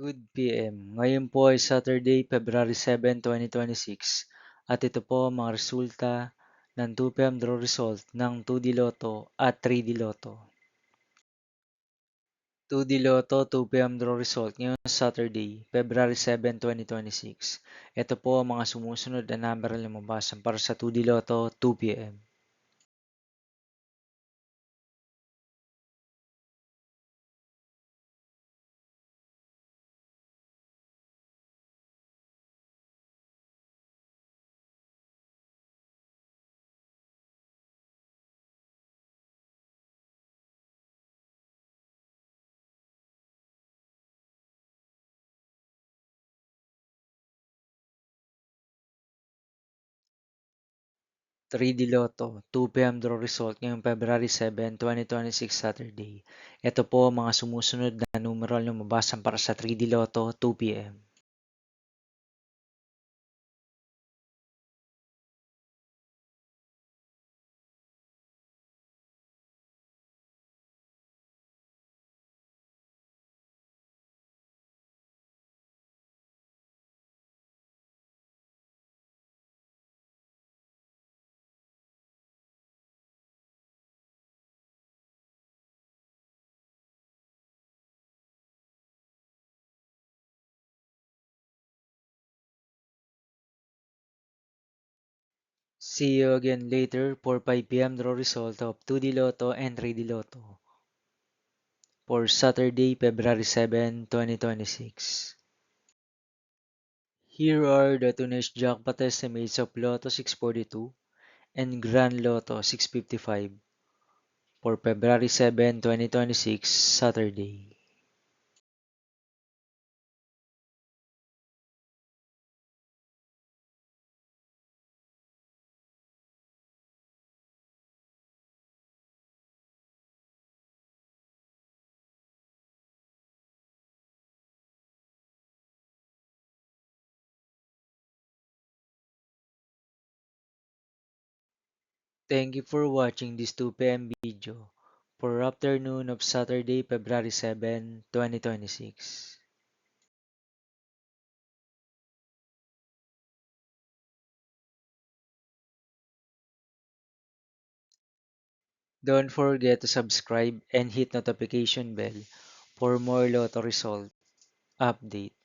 Good PM. Ngayon po ay Saturday, February 7, 2026 at ito po ang mga resulta ng 2 PM draw result ng 2D Lotto at 3D Lotto. 2D Lotto 2 PM draw result ngayong Saturday, February 7, 2026. Ito po ang mga sumusunod na number na lumabas para sa 2D Lotto 2 PM. 3D Lotto 2 PM draw result ngayong February 7, 2026 Saturday. Ito po ang mga sumusunod na numero na lumabas para sa 3D Lotto 2 PM. See you again later for 5 PM draw result of 2D Lotto and 3D Lotto for Saturday, February 7, 2026. Here are the today's jackpot estimates of Lotto 642 and Grand Lotto 655 for February 7, 2026, Saturday. Thank you for watching this 2 PM video for afternoon of Saturday, February 7, 2026. Don't forget to subscribe and hit notification bell for more Lotto result update.